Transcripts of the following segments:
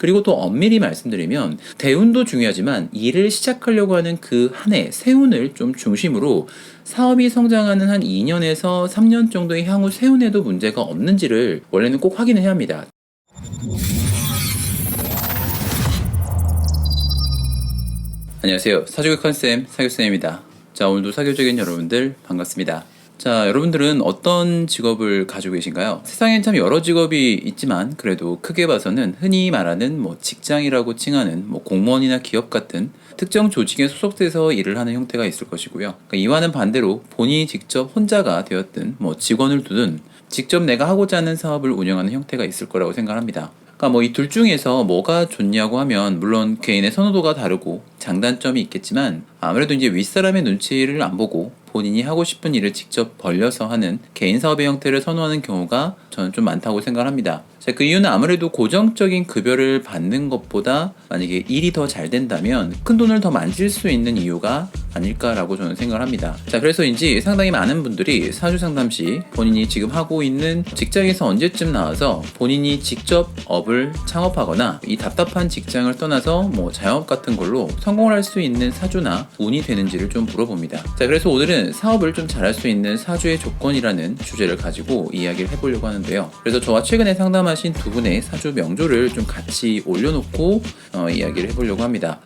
그리고 또 엄밀히 말씀드리면 대운도 중요하지만 일을 시작하려고 하는 그 한 해, 세운을 좀 중심으로 사업이 성장하는 한 2년에서 3년 정도의 향후 세운에도 문제가 없는지를 원래는 꼭 확인을 해야 합니다. 안녕하세요. 사주의 컨쌤 사교쌤입니다. 자, 오늘도 사교적인 여러분들 반갑습니다. 자, 여러분들은 어떤 직업을 가지고 계신가요? 세상엔 참 여러 직업이 있지만 그래도 크게 봐서는 흔히 말하는 직장이라고 칭하는 공무원이나 기업 같은 특정 조직에 소속돼서 일을 하는 형태가 있을 것이고요. 그러니까 이와는 반대로 본인이 직접 혼자가 되었든 직원을 두든 직접 내가 하고자 하는 사업을 운영하는 형태가 있을 거라고 생각합니다. 그러니까 이 둘 중에서 뭐가 좋냐고 하면 물론 개인의 선호도가 다르고 장단점이 있겠지만 아무래도 이제 윗사람의 눈치를 안 보고 본인이 하고 싶은 일을 직접 벌려서 하는 개인 사업의 형태를 선호하는 경우가 저는 좀 많다고 생각합니다. 자, 그 이유는 아무래도 고정적인 급여를 받는 것보다 만약에 일이 더 잘 된다면 큰 돈을 더 만질 수 있는 이유가 아닐까라고 저는 생각을 합니다. 자, 그래서인지 상당히 많은 분들이 사주 상담 시 본인이 지금 하고 있는 직장에서 언제쯤 나와서 본인이 직접 업을 창업하거나 이 답답한 직장을 떠나서 자영업 같은 걸로 성공을 할 수 있는 사주나 운이 되는지를 좀 물어봅니다. 자, 그래서 오늘은 사업을 좀 잘할 수 있는 사주의 조건이라는 주제를 가지고 이야기를 해보려고 하는데요. 그래서 저와 최근에 상담하신 두 분의 사주 명조를 좀 같이 올려놓고 이야기를 해보려고 합니다.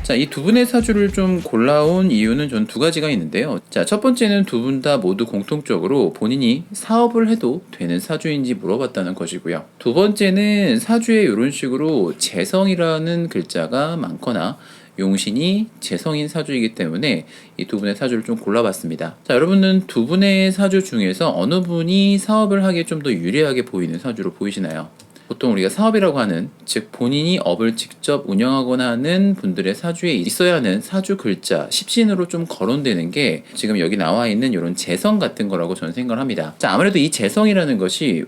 자, 이 두 분의 사주를 좀 골라온 이유는 전 두 가지가 있는데요. 자, 첫 번째는 두 분 다 모두 공통적으로 본인이 사업을 해도 되는 사주인지 물어봤다는 것이고요. 두 번째는 사주에 이런 식으로 재성이라는 글자가 많거나 용신이 재성인 사주이기 때문에 이 두 분의 사주를 좀 골라봤습니다. 자, 여러분은 두 분의 사주 중에서 어느 분이 사업을 하기에 좀 더 유리하게 보이는 사주로 보이시나요? 보통 우리가 사업이라고 하는, 즉 본인이 업을 직접 운영하거나 하는 분들의 사주에 있어야 하는 사주 글자, 십신으로 좀 거론되는 게 지금 여기 나와 있는 이런 재성 같은 거라고 저는 생각을 합니다. 자, 아무래도 이 재성이라는 것이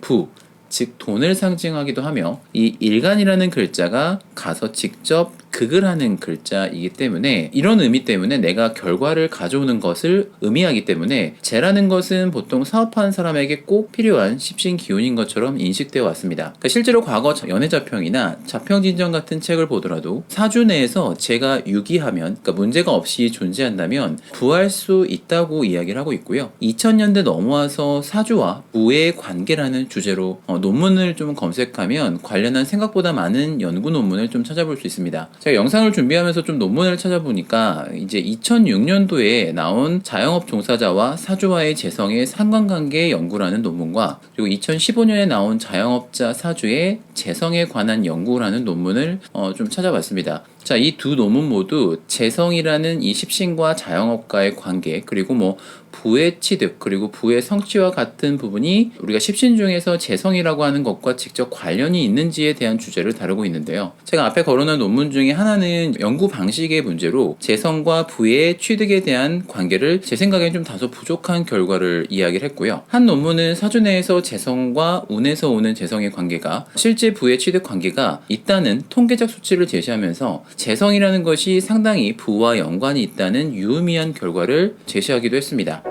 즉 돈을 상징하기도 하며 이 일간이라는 글자가 가서 직접 극을 하는 글자이기 때문에 이런 의미 때문에 내가 결과를 가져오는 것을 의미하기 때문에 재라는 것은 보통 사업하는 사람에게 꼭 필요한 십신 기운인 것처럼 인식되어 왔습니다. 그러니까 실제로 과거 연애자평이나 자평진전 같은 책을 보더라도 사주 내에서 재가 유기하면, 그러니까 문제가 없이 존재한다면 부할 수 있다고 이야기를 하고 있고요. 2000년대 넘어와서 사주와 부의 관계라는 주제로 논문을 좀 검색하면 관련한 생각보다 많은 연구 논문을 좀 찾아볼 수 있습니다. 제가 영상을 준비하면서 좀 논문을 찾아보니까 이제 2006년도에 나온 자영업 종사자와 사주와의 재성의 상관관계 연구라는 논문과 그리고 2015년에 나온 자영업자 사주의 재성에 관한 연구라는 논문을 좀 찾아봤습니다. 자, 이 두 논문 모두 재성이라는 이 십신과 자영업과의 관계, 그리고 부의 취득, 그리고 부의 성취와 같은 부분이 우리가 십신 중에서 재성이라고 하는 것과 직접 관련이 있는지에 대한 주제를 다루고 있는데요. 제가 앞에 거론한 논문 중에 하나는 연구 방식의 문제로 재성과 부의 취득에 대한 관계를 제 생각엔 좀 다소 부족한 결과를 이야기를 했고요. 한 논문은 사주 내에서 재성과 운에서 오는 재성의 관계가 실제 부의 취득 관계가 있다는 통계적 수치를 제시하면서 재성이라는 것이 상당히 부와 연관이 있다는 유의미한 결과를 제시하기도 했습니다.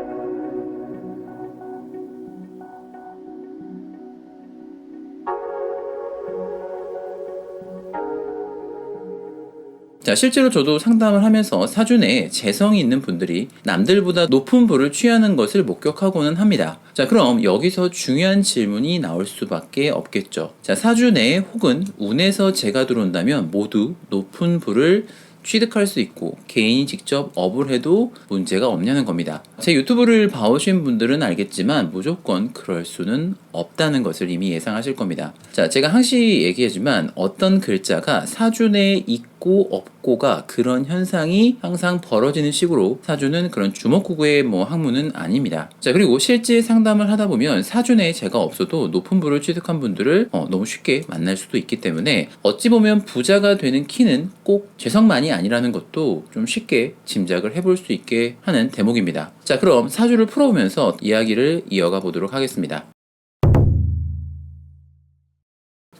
자, 실제로 저도 상담을 하면서 사주 내에 재성이 있는 분들이 남들보다 높은 부를 취하는 것을 목격하고는 합니다. 자, 그럼 여기서 중요한 질문이 나올 수밖에 없겠죠. 자, 사주 내에 혹은 운에서 재가 들어온다면 모두 높은 부를 취득할 수 있고 개인이 직접 업을 해도 문제가 없냐는 겁니다. 제 유튜브를 봐오신 분들은 알겠지만 무조건 그럴 수는 없다는 것을 이미 예상하실 겁니다. 자, 제가 항시 얘기하지만 어떤 글자가 사주 내에 있고 없고가 그런 현상이 항상 벌어지는 식으로 사주는 그런 주먹구구의 학문은 아닙니다. 자, 그리고 실제 상담을 하다 보면 사주 내에 재가 없어도 높은 부를 취득한 분들을 너무 쉽게 만날 수도 있기 때문에 어찌 보면 부자가 되는 키는 꼭 재성만이 아니라는 것도 좀 쉽게 짐작을 해볼 수 있게 하는 대목입니다. 자, 그럼 사주를 풀어보면서 이야기를 이어가 보도록 하겠습니다.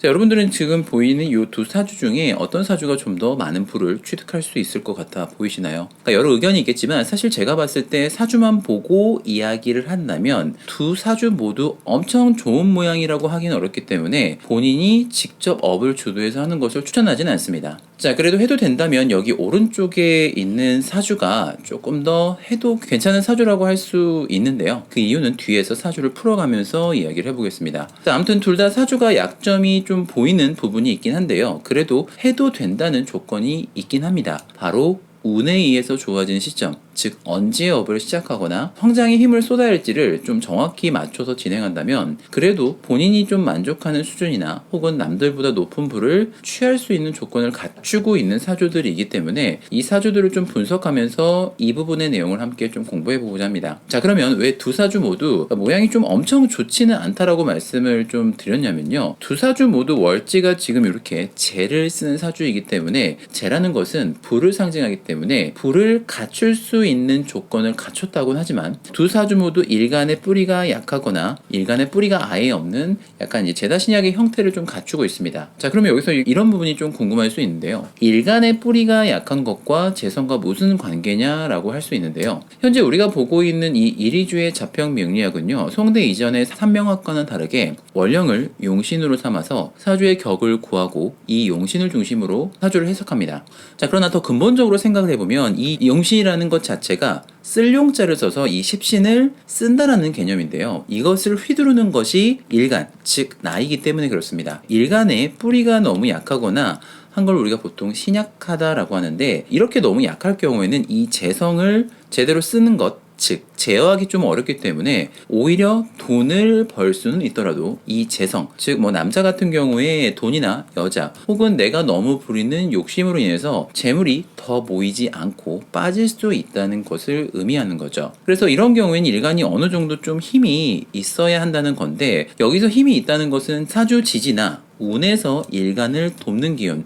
자, 여러분들은 지금 보이는 이 두 사주 중에 어떤 사주가 좀 더 많은 부를 취득할 수 있을 것 같아 보이시나요? 그러니까 여러 의견이 있겠지만 사실 제가 봤을 때 사주만 보고 이야기를 한다면 두 사주 모두 엄청 좋은 모양이라고 하기는 어렵기 때문에 본인이 직접 업을 주도해서 하는 것을 추천하지는 않습니다. 자, 그래도 해도 된다면 여기 오른쪽에 있는 사주가 조금 더 해도 괜찮은 사주라고 할 수 있는데요. 그 이유는 뒤에서 사주를 풀어가면서 이야기를 해보겠습니다. 자, 아무튼 둘 다 사주가 약점이 좀 보이는 부분이 있긴 한데요. 그래도 해도 된다는 조건이 있긴 합니다. 바로 운에 의해서 좋아지는 시점, 즉 언제 업을 시작하거나 성장에 힘을 쏟아야 할지를 좀 정확히 맞춰서 진행한다면 그래도 본인이 좀 만족하는 수준이나 혹은 남들보다 높은 부를 취할 수 있는 조건을 갖추고 있는 사주들이기 때문에 이 사주들을 좀 분석하면서 이 부분의 내용을 함께 좀 공부해 보고자 합니다. 자, 그러면 왜 두 사주 모두 모양이 좀 엄청 좋지는 않다라고 말씀을 좀 드렸냐면요. 두 사주 모두 월지가 지금 이렇게 재를 쓰는 사주이기 때문에 재라는 것은 불을 상징하기 때문에 불을 갖출 수 있는 조건을 갖췄다고는 하지만 두 사주 모두 일간의 뿌리가 약하거나 일간의 뿌리가 아예 없는 약간 이제 제다신약의 형태를 좀 갖추고 있습니다. 자, 그러면 여기서 이런 부분이 좀 궁금할 수 있는데요. 일간의 뿌리가 약한 것과 재성과 무슨 관계냐라고 할 수 있는데요. 현재 우리가 보고 있는 이 이리주의 자평 명리학은요. 송대 이전의 삼명학과는 다르게 원령을 용신으로 삼아서 사주의 격을 구하고 이 용신을 중심으로 사주를 해석합니다. 자, 그러나 더 근본적으로 생각을 해보면 이 용신이라는 것 자체가 쓸용자를 써서 이 십신을 쓴다라는 개념인데요. 이것을 휘두르는 것이 일간, 즉 나이기 때문에 그렇습니다. 일간의 뿌리가 너무 약하거나 한 걸 우리가 보통 신약하다라고 하는데 이렇게 너무 약할 경우에는 이 재성을 제대로 쓰는 것, 즉 제어하기 좀 어렵기 때문에 오히려 돈을 벌 수는 있더라도 이 재성, 즉 뭐 남자 같은 경우에 돈이나 여자 혹은 내가 너무 부리는 욕심으로 인해서 재물이 더 모이지 않고 빠질 수 있다는 것을 의미하는 거죠. 그래서 이런 경우에는 일간이 어느 정도 좀 힘이 있어야 한다는 건데 여기서 힘이 있다는 것은 사주 지지나 운에서 일간을 돕는 기운,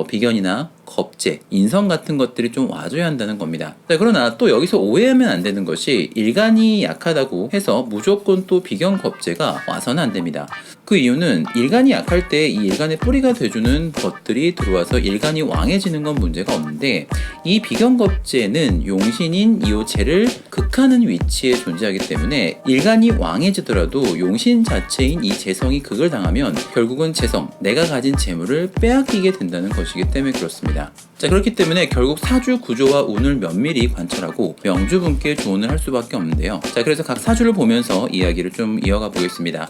비견이나 겁재, 인성 같은 것들이 좀 와줘야 한다는 겁니다. 자, 그러나 또 여기서 오해하면 안 되는 것이 일간이 약하다고 해서 무조건 또 비견 겁재가 와서는 안 됩니다. 그 이유는 일간이 약할 때 이 일간의 뿌리가 돼주는 것들이 들어와서 일간이 왕해지는 건 문제가 없는데 이 비견 겁재는 용신인 이오체를 극하는 위치에 존재하기 때문에 일간이 왕해지더라도 용신 자체인 이 재성이 극을 당하면 결국은 재성, 내가 가진 재물을 빼앗기게 된다는 것이기 때문에 그렇습니다. 자, 그렇기 때문에 결국 사주 구조와 운을 면밀히 관찰하고 명주분께 조언을 할 수밖에 없는데요. 자, 그래서 각 사주를 보면서 이야기를 좀 이어가 보겠습니다.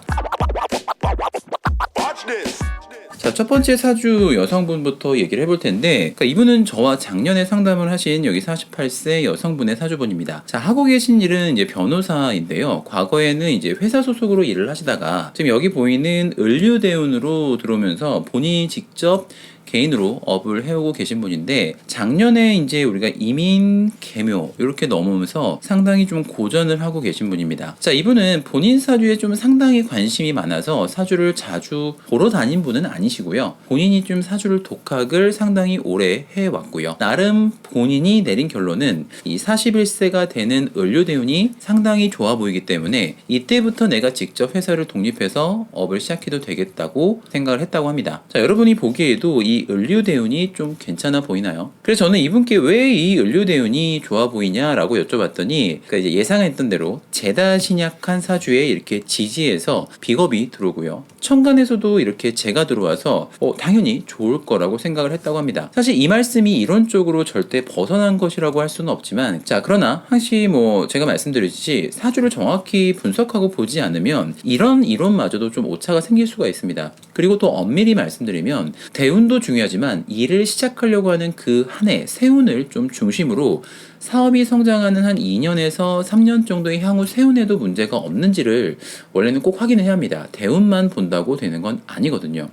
자, 첫 번째 사주 여성분부터 얘기를 해볼 텐데, 그러니까 이분은 저와 작년에 상담을 하신 여기 48세 여성분의 사주분입니다. 자, 하고 계신 일은 이제 변호사인데요. 과거에는 이제 회사 소속으로 일을 하시다가 지금 여기 보이는 을류대운으로 들어오면서 본인이 직접 개인으로 업을 해오고 계신 분인데 작년에 이제 우리가 이민 개묘 이렇게 넘으면서 상당히 좀 고전을 하고 계신 분입니다. 자, 이분은 본인 사주에 좀 상당히 관심이 많아서 사주를 자주 보러 다닌 분은 아니시고요. 본인이 좀 사주를 독학을 상당히 오래 해왔고요. 나름 본인이 내린 결론은 이 41세가 되는 을류대운이 상당히 좋아 보이기 때문에 이때부터 내가 직접 회사를 독립해서 업을 시작해도 되겠다고 생각을 했다고 합니다. 자, 여러분이 보기에도 이 을류대운이 좀 괜찮아 보이나요? 그래서 저는 이분께 왜 이 을류대운이 좋아 보이냐라고 여쭤봤더니 그러니까 이제 예상했던 대로 제다신약한 사주에 이렇게 지지해서 비겁이 들어오고요. 천간에서도 이렇게 재가 들어와서 당연히 좋을 거라고 생각을 했다고 합니다. 사실 이 말씀이 이론적으로 절대 벗어난 것이라고 할 수는 없지만 자, 그러나 항시 뭐 제가 말씀드렸듯이 사주를 정확히 분석하고 보지 않으면 이런 이론마저도 좀 오차가 생길 수가 있습니다. 그리고 또 엄밀히 말씀드리면 대운도 중요하지만 일을 시작하려고 하는 그 한 해 세운을 좀 중심으로 사업이 성장하는 한 2년에서 3년 정도의 향후 세운에도 문제가 없는지를 원래는 꼭 확인을 해야 합니다. 대운만 본다고 되는 건 아니거든요.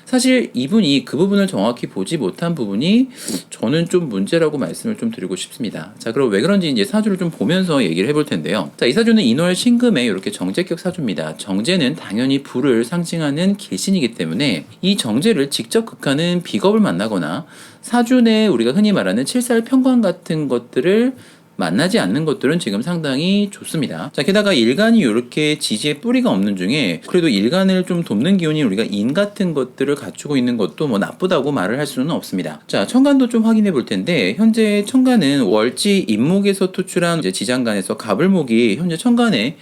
사실 이분이 그 부분을 정확히 보지 못한 부분이 저는 좀 문제라고 말씀을 좀 드리고 싶습니다. 자, 그럼 왜 그런지 이제 사주를 좀 보면서 얘기를 해볼 텐데요. 자, 이 사주는 인월 신금에 이렇게 정제격 사주입니다. 정제는 당연히 불을 상징하는 길신이기 때문에 이 정제를 직접 극하는 비겁을 만나거나 사주 내에 우리가 흔히 말하는 칠살 편관 같은 것들을 만나지 않는 것들은 지금 상당히 좋습니다. 자, 게다가 일간이 이렇게 지지에 뿌리가 없는 중에 그래도 일간을 좀 돕는 기운이 우리가 인 같은 것들을 갖추고 있는 것도 뭐 나쁘다고 말을 할 수는 없습니다. 자, 천간도 좀 확인해 볼 텐데 현재 천간은 월지 임목에서 투출한 이제 지장간에서 갑을목이 현재 천간에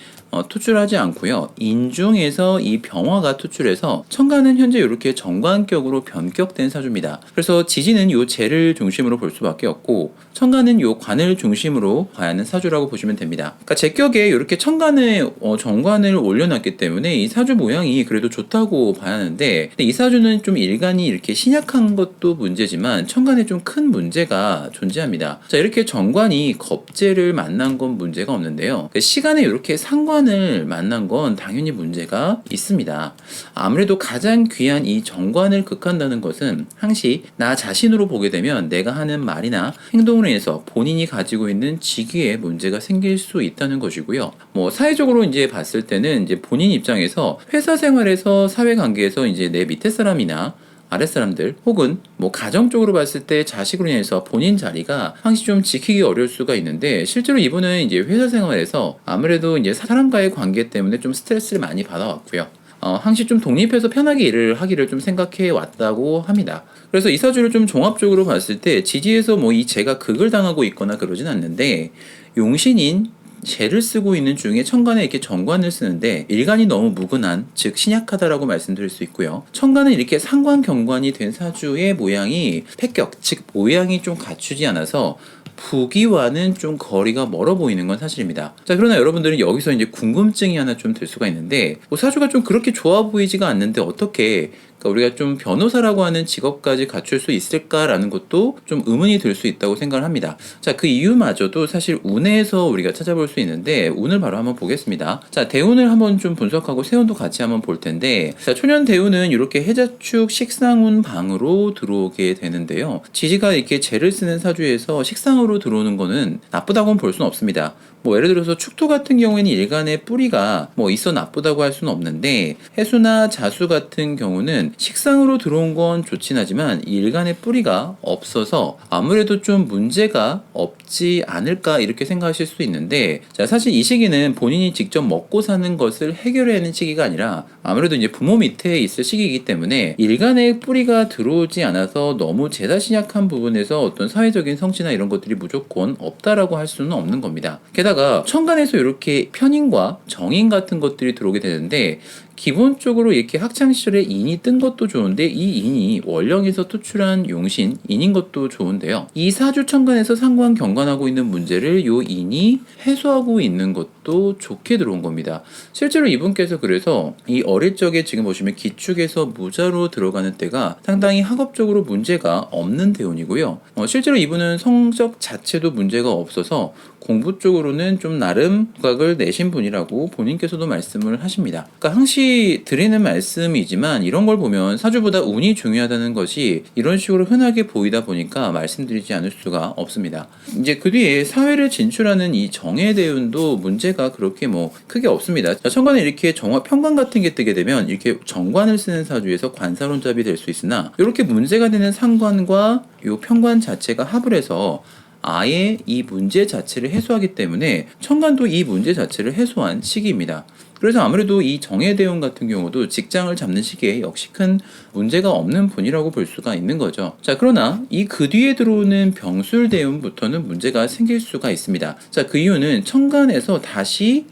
투출하지 않고요. 인중에서 이 병화가 투출해서 천간은 현재 이렇게 정관격으로 변격된 사주입니다. 그래서 지지는 요 재를 중심으로 볼 수밖에 없고 천간은 요 관을 중심으로 봐야 하는 사주라고 보시면 됩니다. 그러니까 제격에 이렇게 천간에 정관을 올려놨기 때문에 이 사주 모양이 그래도 좋다고 봐야 하는데 이 사주는 좀 일간이 이렇게 신약한 것도 문제지만 천간에 좀 큰 문제가 존재합니다. 자, 이렇게 정관이 겁재를 만난 건 문제가 없는데요. 시간에 이렇게 상관을 만난 건 당연히 문제가 있습니다. 아무래도 가장 귀한 이 정관을 극한다는 것은 항시 나 자신으로 보게 되면 내가 하는 말이나 행동으로 인해서 본인이 가지고 있는 직위에 문제가 생길 수 있다는 것이고요. 뭐 사회적으로 이제 봤을 때는 이제 본인 입장에서 회사 생활에서 사회관계에서 이제 내 밑에 사람이나 아랫사람들 혹은 뭐 가정적으로 봤을 때 자식으로 인해서 본인 자리가 항시 좀 지키기 어려울 수가 있는데 실제로 이분은 이제 회사 생활에서 아무래도 이제 사람과의 관계 때문에 좀 스트레스를 많이 받아왔고요. 항시 좀 독립해서 편하게 일을 하기를 좀 생각해 왔다고 합니다. 그래서 이 사주를 좀 종합적으로 봤을 때 지지에서 뭐 이 재가 극을 당하고 있거나 그러진 않는데 용신인 재를 쓰고 있는 중에 천간에 이렇게 정관을 쓰는데 일간이 너무 무근한 즉 신약하다라고 말씀드릴 수 있고요. 천간은 이렇게 상관 경관이 된 사주의 모양이 패격 즉 모양이 좀 갖추지 않아서 부기와는 좀 거리가 멀어 보이는 건 사실입니다. 자, 그러나 여러분들은 여기서 이제 궁금증이 하나 좀 들 수가 있는데 뭐 사주가 좀 그렇게 좋아 보이지가 않는데 어떻게 그러니까 우리가 좀 변호사라고 하는 직업까지 갖출 수 있을까라는 것도 좀 의문이 들 수 있다고 생각을 합니다. 자, 그 이유마저도 사실 운에서 우리가 찾아볼 수 있는데 운을 바로 한번 보겠습니다. 자, 대운을 한번 좀 분석하고 세운도 같이 한번 볼 텐데 자, 초년 대운은 이렇게 해자축 식상운 방으로 들어오게 되는데요. 지지가 이렇게 재를 쓰는 사주에서 식상으로 들어오는 거는 나쁘다고는 볼 수는 없습니다. 뭐 예를 들어서 축토 같은 경우에는 일간의 뿌리가 뭐 있어 나쁘다고 할 수는 없는데 해수나 자수 같은 경우는 식상으로 들어온 건 좋긴 하지만 일간의 뿌리가 없어서 아무래도 좀 문제가 없지 않을까 이렇게 생각하실 수 있는데 자, 사실 이 시기는 본인이 직접 먹고 사는 것을 해결해야 하는 시기가 아니라 아무래도 이제 부모 밑에 있을 시기이기 때문에 일간의 뿌리가 들어오지 않아서 너무 재사신약한 부분에서 어떤 사회적인 성취나 이런 것들이 무조건 없다라고 할 수는 없는 겁니다. 게다가 천간에서 이렇게 편인과 정인 같은 것들이 들어오게 되는데 기본적으로 이렇게 학창시절에 인이 뜬 것도 좋은데 이 인이 월령에서 투출한 용신 인인 것도 좋은데요. 이 사주 천간에서 상관 경관하고 있는 문제를 요 인이 해소하고 있는 것도 좋게 들어온 겁니다. 실제로 이분께서 그래서 이 어릴 적에 지금 보시면 기축에서 무자로 들어가는 때가 상당히 학업적으로 문제가 없는 대운이고요. 실제로 이분은 성적 자체도 문제가 없어서 공부 쪽으로는 좀 나름 부각을 내신 분이라고 본인께서도 말씀을 하십니다. 그러니까 항시 드리는 말씀이지만 이런 걸 보면 사주보다 운이 중요하다는 것이 이런 식으로 흔하게 보이다 보니까 말씀드리지 않을 수가 없습니다. 이제 그 뒤에 사회를 진출하는 이 정해대운도 문제가 그렇게 뭐 크게 없습니다. 천간에 이렇게 정화 평관 같은 게 뜨게 되면 이렇게 정관을 쓰는 사주에서 관사론잡이 될 수 있으나 이렇게 문제가 되는 상관과 이 평관 자체가 합을 해서 아예 이 문제 자체를 해소하기 때문에 천간도 이 문제 자체를 해소한 시기입니다. 그래서 아무래도 이 정해대운 같은 경우도 직장을 잡는 시기에 역시 큰 문제가 없는 분이라고 볼 수가 있는 거죠. 자, 그러나 이 그 뒤에 들어오는 병술대운부터는 문제가 생길 수가 있습니다. 자, 그 이유는 천간에서 다시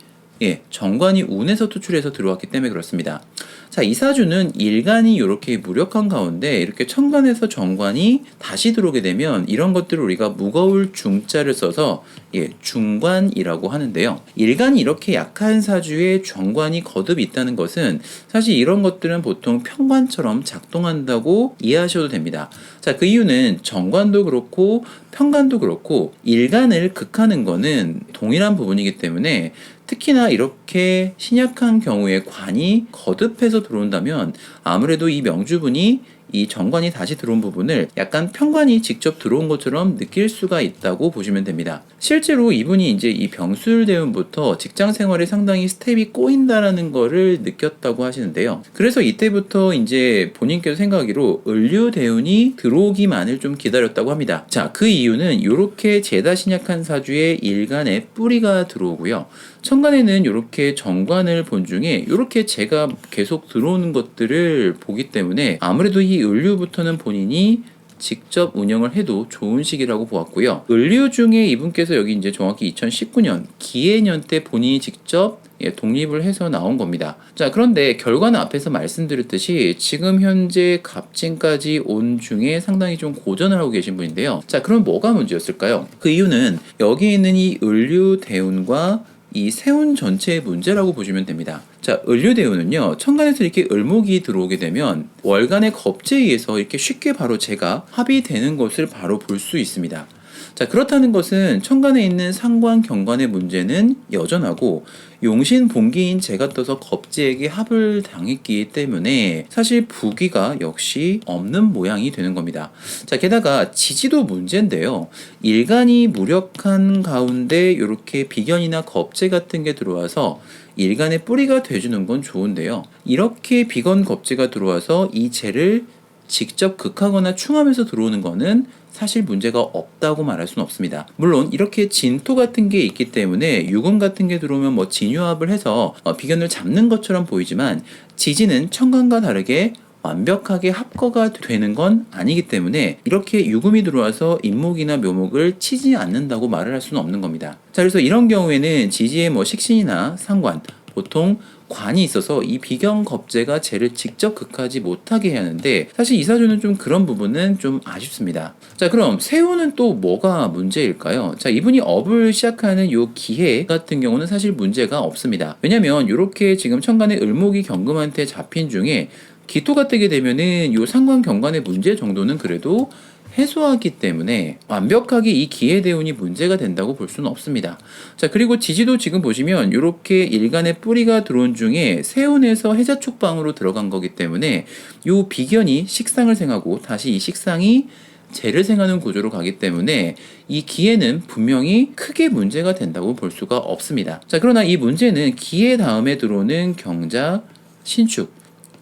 정관이 운에서 투출해서 들어왔기 때문에 그렇습니다. 자, 이 사주는 일간이 이렇게 무력한 가운데 이렇게 천간에서 정관이 다시 들어오게 되면 이런 것들을 우리가 무거울 중자를 써서 중관이라고 하는데요. 일간이 이렇게 약한 사주에 정관이 거듭 있다는 것은 사실 이런 것들은 보통 평관처럼 작동한다고 이해하셔도 됩니다. 자, 그 이유는 정관도 그렇고 평관도 그렇고 일간을 극하는 거는 동일한 부분이기 때문에 특히나 이렇게 신약한 경우에 관이 거듭해서 들어온다면 아무래도 이 명주분이 이 정관이 다시 들어온 부분을 약간 편관이 직접 들어온 것처럼 느낄 수가 있다고 보시면 됩니다. 실제로 이분이 이제 이 병술대운부터 직장 생활에 상당히 스텝이 꼬인다라는 거를 느꼈다고 하시는데요. 그래서 이때부터 이제 본인께서 생각하기로 을류대운이 들어오기만을 좀 기다렸다고 합니다. 자, 그 이유는 이렇게 재다 신약한 사주에 일간에 뿌리가 들어오고요. 천간에는 이렇게 정관을 본 중에 이렇게 재가 계속 들어오는 것들을 보기 때문에 아무래도 이 을류부터는 본인이 직접 운영을 해도 좋은 시기라고 보았고요. 을류 중에 이분께서 여기 이제 정확히 2019년 기해년 때 본인이 직접 독립을 해서 나온 겁니다. 자, 그런데 결과는 앞에서 말씀드렸듯이 지금 현재 갑진까지 온 중에 상당히 좀 고전을 하고 계신 분인데요. 자, 그럼 뭐가 문제였을까요? 그 이유는 여기 있는 이 을류 대운과 이 세운 전체의 문제라고 보시면 됩니다. 자, 을류대운은요, 천간에서 이렇게 을목이 들어오게 되면 월간의 겁재에 의해서 이렇게 쉽게 바로 재가 합의되는 것을 바로 볼 수 있습니다. 자, 그렇다는 것은 천간에 있는 상관 경관의 문제는 여전하고 용신 본기인 재가 떠서 겁재에게 합을 당했기 때문에 사실 부귀가 역시 없는 모양이 되는 겁니다. 자, 게다가 지지도 문제인데요. 일간이 무력한 가운데 이렇게 비견이나 겁재 같은 게 들어와서 일간의 뿌리가 돼주는 건 좋은데요. 이렇게 비건 겁재가 들어와서 이 재를 직접 극하거나 충하면서 들어오는 거는 사실 문제가 없다고 말할 수는 없습니다. 물론 이렇게 진토 같은 게 있기 때문에 유금 같은 게 들어오면 뭐 진유합을 해서 비견을 잡는 것처럼 보이지만 지지는 천간과 다르게 완벽하게 합거가 되는 건 아니기 때문에 이렇게 유금이 들어와서 인목이나 묘목을 치지 않는다고 말을 할 수는 없는 겁니다. 자, 그래서 이런 경우에는 지지의 뭐 식신이나 상관, 보통 관이 있어서 이 비견 겁재가 재를 직접 극하지 못하게 해야 하는데 사실 이 사주는 좀 그런 부분은 좀 아쉽습니다. 자, 그럼 세우는 또 뭐가 문제일까요? 자, 이분이 업을 시작하는 요 기해 같은 경우는 사실 문제가 없습니다. 왜냐면 이렇게 지금 천간에 을목이 경금한테 잡힌 중에 기토가 뜨게 되면은 요 상관 경관의 문제 정도는 그래도 해소하기 때문에 완벽하게 이 기해대운이 문제가 된다고 볼 수는 없습니다. 자, 그리고 지지도 지금 보시면 이렇게 일간의 뿌리가 들어온 중에 세운에서 해자축방으로 들어간 거기 때문에 요 비견이 식상을 생하고 다시 이 식상이 재를 생하는 구조로 가기 때문에 이 기해는 분명히 크게 문제가 된다고 볼 수가 없습니다. 자, 그러나 이 문제는 기해 다음에 들어오는 경자, 신축,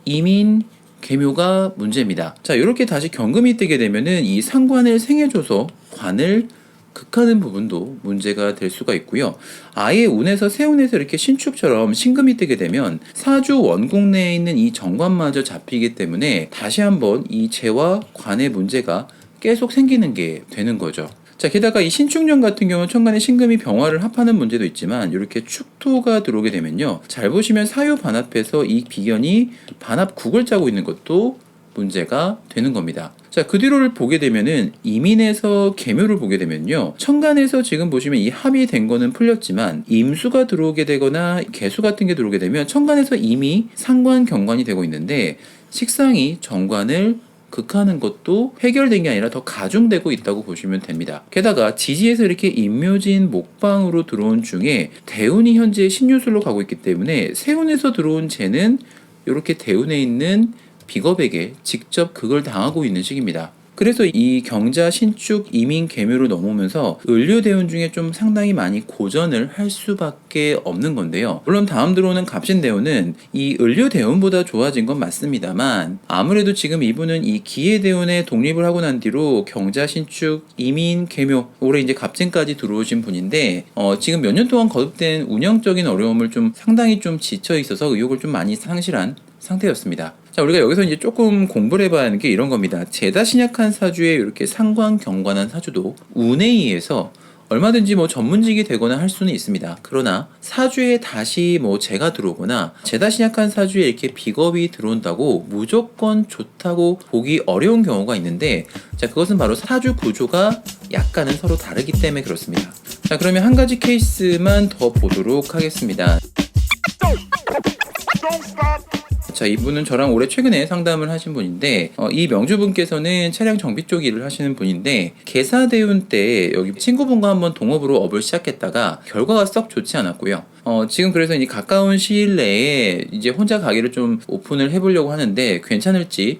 이민, 계묘가 문제입니다. 자, 이렇게 다시 경금이 뜨게 되면은 이 상관을 생해줘서 관을 극하는 부분도 문제가 될 수가 있고요. 아예 운에서 세운에서 이렇게 신축처럼 신금이 뜨게 되면 사주 원국 내에 있는 이 정관마저 잡히기 때문에 다시 한번 이 재와 관의 문제가 계속 생기는 게 되는 거죠. 자, 게다가 이 신축년 같은 경우는 천간에 신금이 병화를 합하는 문제도 있지만 이렇게 축토가 들어오게 되면요, 잘 보시면 사유 반합해서 이 비견이 반합국을 짜고 있는 것도 문제가 되는 겁니다. 자, 그 뒤로를 보게 되면은 이민에서 계묘를 보게 되면요, 천간에서 지금 보시면 이 합이 된 거는 풀렸지만 임수가 들어오게 되거나 개수 같은 게 들어오게 되면 천간에서 이미 상관 경관이 되고 있는데 식상이 정관을 극하는 것도 해결된 게 아니라 더 가중되고 있다고 보시면 됩니다. 게다가 지지에서 이렇게 임묘진 목방으로 들어온 중에 대운이 현재 신유술로 가고 있기 때문에 세운에서 들어온 재는 이렇게 대운에 있는 비겁에게 직접 극을 당하고 있는 시기입니다. 그래서 이 경자, 신축, 이민, 계묘로 넘어오면서 을류대운 중에 좀 상당히 많이 고전을 할 수밖에 없는 건데요. 물론 다음 들어오는 갑신대운은 이 을류대운보다 좋아진 건 맞습니다만 아무래도 지금 이분은 이 기해대운에 독립을 하고 난 뒤로 경자, 신축, 이민, 계묘, 올해 이제 갑진까지 들어오신 분인데 지금 몇 년 동안 거듭된 운영적인 어려움을 좀 상당히 좀 지쳐 있어서 의욕을 좀 많이 상실한 상태였습니다. 자, 우리가 여기서 이제 조금 공부를 해봐야 하는 게 이런 겁니다. 재다 신약한 사주에 이렇게 상관 경관한 사주도 운에 의해서 얼마든지 뭐 전문직이 되거나 할 수는 있습니다. 그러나 사주에 다시 뭐 재가 들어오거나 재다 신약한 사주에 이렇게 비겁이 들어온다고 무조건 좋다고 보기 어려운 경우가 있는데, 자, 그것은 바로 사주 구조가 약간은 서로 다르기 때문에 그렇습니다. 자, 그러면 한 가지 케이스만 더 보도록 하겠습니다. 자, 이분은 저랑 올해 최근에 상담을 하신 분인데 이 명주분께서는 차량 정비 쪽 일을 하시는 분인데 계사대운 때 여기 친구분과 한번 동업으로 업을 시작했다가 결과가 썩 좋지 않았고요. 지금 그래서 이제 가까운 시일 내에 이제 혼자 가게를 좀 오픈을 해보려고 하는데 괜찮을지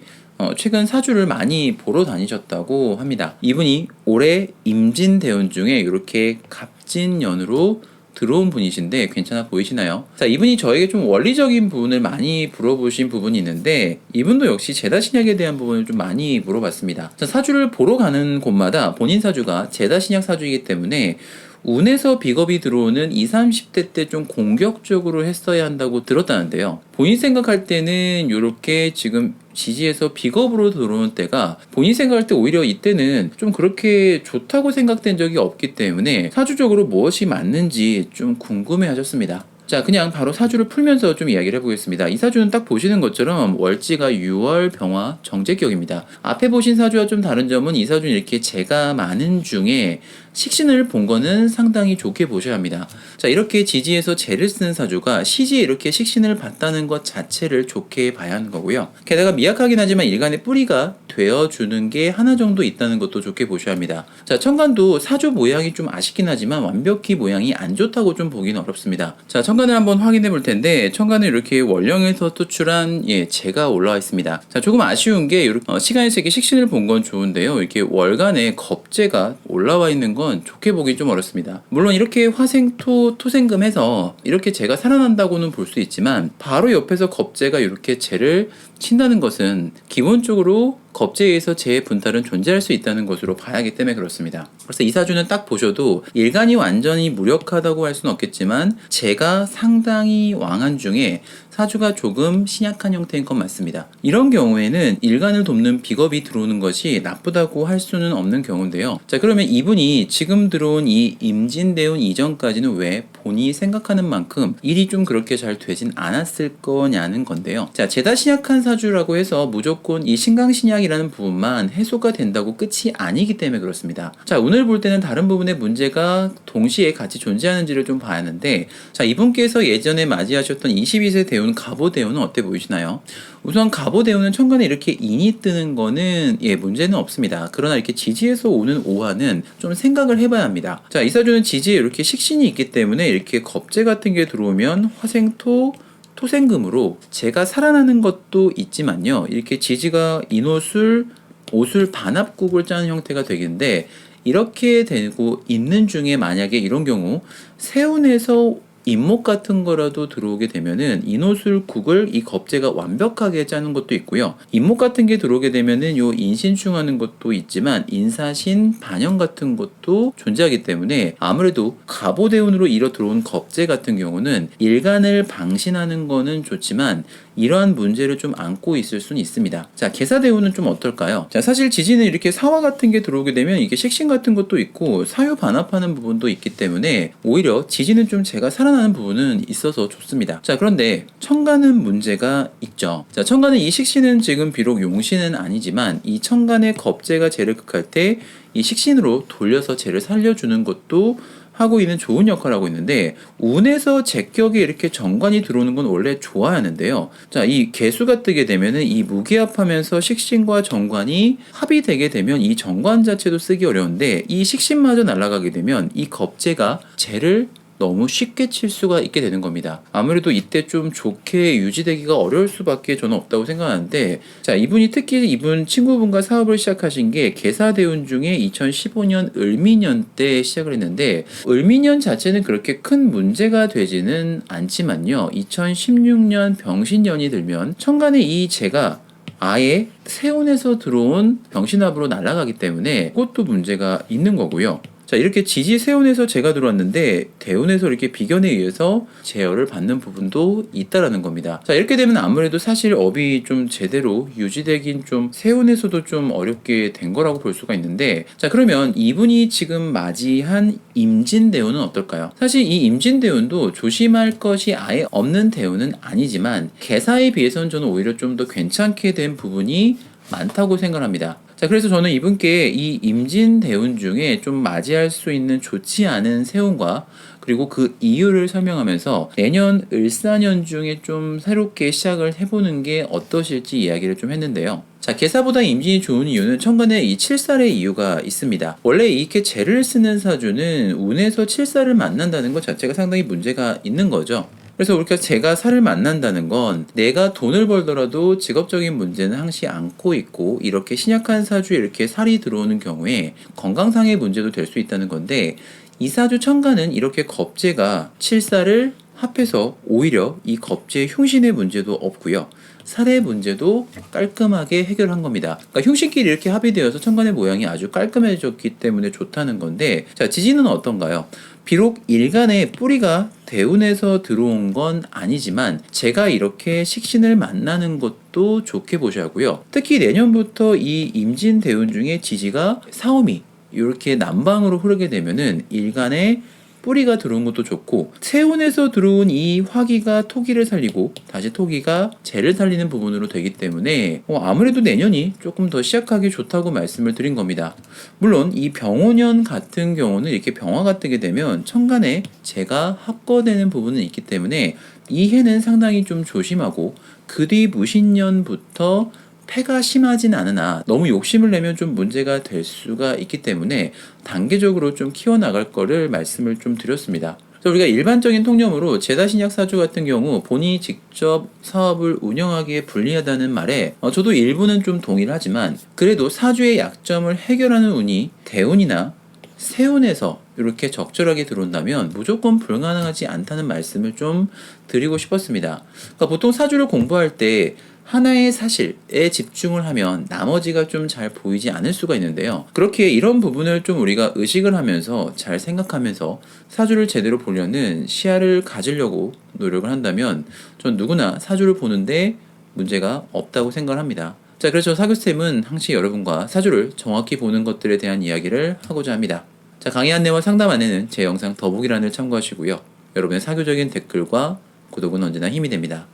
최근 사주를 많이 보러 다니셨다고 합니다. 이분이 올해 임진대운 중에 이렇게 갑진년으로 들어온 분이신데 괜찮아 보이시나요? 자, 이분이 저에게 좀 원리적인 부분을 많이 물어보신 부분이 있는데 이분도 역시 제다신약에 대한 부분을 좀 많이 물어봤습니다. 자, 사주를 보러 가는 곳마다 본인 사주가 제다신약 사주이기 때문에 운에서 비겁이 들어오는 20, 30대 때 좀 공격적으로 했어야 한다고 들었다는데요. 본인 생각할 때는 이렇게 지금 지지에서 비겁으로 들어오는 때가 본인 생각할 때 오히려 이때는 좀 그렇게 좋다고 생각된 적이 없기 때문에 사주적으로 무엇이 맞는지 좀 궁금해 하셨습니다. 자, 그냥 바로 사주를 풀면서 좀 이야기를 해보겠습니다. 이 사주는 딱 보시는 것처럼 월지가 6월 병화 정제격입니다. 앞에 보신 사주와 좀 다른 점은 이 사주는 이렇게 재가 많은 중에 식신을 본 거는 상당히 좋게 보셔야 합니다. 자, 이렇게 지지에서 재를 쓰는 사주가 시지에 이렇게 식신을 봤다는 것 자체를 좋게 봐야 하는 거고요. 게다가 미약하긴 하지만 일간의 뿌리가 되어주는 게 하나 정도 있다는 것도 좋게 보셔야 합니다. 자, 천간도 사주 모양이 좀 아쉽긴 하지만 완벽히 모양이 안 좋다고 좀 보기는 어렵습니다. 자, 천간을 한번 확인해 볼 텐데 천간은 이렇게 월령에서 토출한 재가 올라와 있습니다. 자, 조금 아쉬운 게 시간에서 이렇게 식신을 본 건 좋은데요. 이렇게 월간에 겁재가 올라와 있는 건 좋게 보기 좀 어렵습니다. 물론 이렇게 화생토 토생금 해서 이렇게 재가 살아난다고는 볼 수 있지만 바로 옆에서 겁재가 이렇게 재를 친다는 것은 기본적으로 겁재에 의해서 재의 분탈은 존재할 수 있다는 것으로 봐야 하기 때문에 그렇습니다. 그래서 이 사주는 딱 보셔도 일간이 완전히 무력하다고 할 수는 없겠지만 재가 상당히 왕한 중에 사주가 조금 신약한 형태인 건 맞습니다. 이런 경우에는 일간을 돕는 비겁이 들어오는 것이 나쁘다고 할 수는 없는 경우인데요. 자, 그러면 이분이 지금 들어온 이 임진대운 이전까지는 왜 본인이 생각하는 만큼 일이 좀 그렇게 잘 되진 않았을 거냐는 건데요. 자, 재다 신약한 사주라고 해서 무조건 이 신강신약이라는 부분만 해소가 된다고 끝이 아니기 때문에 그렇습니다. 자, 운을 볼 때는 다른 부분의 문제가 동시에 같이 존재하는지를 좀 봐야 하는데, 자, 이분께서 예전에 맞이하셨던 22세 대운 갑오대운은 어때 보이시나요? 우선 갑오대운은 천간에 이렇게 인이 뜨는 거는 문제는 없습니다. 그러나 이렇게 지지에서 오는 오화는 좀 생각을 해봐야 합니다. 자, 이 사주는 지지에 이렇게 식신이 있기 때문에 이렇게 겁재 같은 게 들어오면 화생토 토생금으로 재가 살아나는 것도 있지만요. 이렇게 지지가 인오술 오술 반합국을 짜는 형태가 되겠는데 이렇게 되고 있는 중에 만약에 이런 경우 세운에서 인목 같은 거라도 들어오게 되면은 인호술국을 이 겁재가 완벽하게 짜는 것도 있고요. 인목 같은 게 들어오게 되면은 요 인신충하는 것도 있지만 인사신 반영 같은 것도 존재하기 때문에 아무래도 갑오대운으로 일어 들어온 겁재 같은 경우는 일간을 방신하는 거는 좋지만 이러한 문제를 좀 안고 있을 수는 있습니다. 자, 계사대운은 좀 어떨까요? 자, 사실 지지는 이렇게 사화 같은 게 들어오게 되면 이게 식신 같은 것도 있고 사유 반합하는 부분도 있기 때문에 오히려 지지는 좀 제가 살아나는 부분은 있어서 좋습니다. 자, 그런데 천간은 문제가 있죠. 자, 천간은 이 식신은 지금 비록 용신은 아니지만 이 천간의 겁재가 재를 극할 때 이 식신으로 돌려서 재를 살려주는 것도 하고 있는 좋은 역할을 하고 있는데 운에서 제격에 이렇게 정관이 들어오는 건 원래 좋아야 하는데요. 자, 이 개수가 뜨게 되면은 이 무기합하면서 식신과 정관이 합이 되게 되면 이 정관 자체도 쓰기 어려운데 이 식신마저 날아가게 되면 이 겁재가 재를 너무 쉽게 칠 수가 있게 되는 겁니다. 아무래도 이때 좀 좋게 유지되기가 어려울 수밖에 저는 없다고 생각하는데, 자, 이분이 특히 이분 친구분과 사업을 시작하신 게 계사대운 중에 2015년 을미년 때 시작을 했는데 을미년 자체는 그렇게 큰 문제가 되지는 않지만요. 2016년 병신년이 들면 천간에 이 재가 아예 세운에서 들어온 병신합으로 날아가기 때문에 그것도 문제가 있는 거고요. 자, 이렇게 지지 세운에서 재가 들어왔는데 대운에서 이렇게 비견에 의해서 제어를 받는 부분도 있다라는 겁니다. 자, 이렇게 되면 아무래도 사실 업이 좀 제대로 유지되긴 좀 세운에서도 좀 어렵게 된 거라고 볼 수가 있는데, 자, 그러면 이분이 지금 맞이한 임진대운은 어떨까요? 사실 이 임진대운도 조심할 것이 아예 없는 대운은 아니지만 개사에 비해서는 저는 오히려 좀 더 괜찮게 된 부분이 많다고 생각합니다. 자, 그래서 저는 이분께 이 임진대운 중에 좀 맞이할 수 있는 좋지 않은 세운과 그리고 그 이유를 설명하면서 내년 을사년 중에 좀 새롭게 시작을 해보는 게 어떠실지 이야기를 좀 했는데요. 자, 계사보다 임진이 좋은 이유는 천간에 이 칠살의 이유가 있습니다. 원래 이렇게 재를 쓰는 사주는 운에서 칠살을 만난다는 것 자체가 상당히 문제가 있는 거죠. 그래서 우리가 제가 살을 만난다는 건 내가 돈을 벌더라도 직업적인 문제는 항시 안고 있고 이렇게 신약한 사주에 이렇게 살이 들어오는 경우에 건강상의 문제도 될 수 있다는 건데, 이 사주 천간은 이렇게 겁재가 칠살을 합해서 오히려 이 겁재의 흉신의 문제도 없고요. 살의 문제도 깔끔하게 해결한 겁니다. 그러니까 흉신끼리 이렇게 합의되어서 천간의 모양이 아주 깔끔해졌기 때문에 좋다는 건데, 자, 지지는 어떤가요? 비록 일간에 뿌리가 대운에서 들어온 건 아니지만 제가 이렇게 식신을 만나는 것도 좋게 보자고요. 특히 내년부터 이 임진 대운 중에 지지가 사오미 이렇게 남방으로 흐르게 되면은 일간에 뿌리가 들어온 것도 좋고, 세운에서 들어온 이 화기가 토기를 살리고 다시 토기가 재를 살리는 부분으로 되기 때문에 아무래도 내년이 조금 더 시작하기 좋다고 말씀을 드린 겁니다. 물론 이 병오년 같은 경우는 이렇게 병화가 뜨게 되면 천간에 재가 합거되는 부분은 있기 때문에 이 해는 상당히 좀 조심하고, 그 뒤 무신년부터 폐가 심하진 않으나 너무 욕심을 내면 좀 문제가 될 수가 있기 때문에 단계적으로 좀 키워나갈 거를 말씀을 좀 드렸습니다. 그래서 우리가 일반적인 통념으로 제다신약 사주 같은 경우 본인이 직접 사업을 운영하기에 불리하다는 말에 저도 일부는 좀 동의를 하지만, 그래도 사주의 약점을 해결하는 운이 대운이나 세운에서 이렇게 적절하게 들어온다면 무조건 불가능하지 않다는 말씀을 좀 드리고 싶었습니다. 그러니까 보통 사주를 공부할 때 하나의 사실에 집중을 하면 나머지가 좀 잘 보이지 않을 수가 있는데요. 그렇게 이런 부분을 좀 우리가 의식을 하면서 잘 생각하면서 사주를 제대로 보려는 시야를 가지려고 노력을 한다면 전 누구나 사주를 보는데 문제가 없다고 생각을 합니다. 자, 그래서 사교쌤은 항시 여러분과 사주를 정확히 보는 것들에 대한 이야기를 하고자 합니다. 자, 강의 안내와 상담 안내는 제 영상 더보기란을 참고하시고요. 여러분의 사교적인 댓글과 구독은 언제나 힘이 됩니다.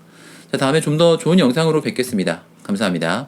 자, 다음에 좀 더 좋은 영상으로 뵙겠습니다. 감사합니다.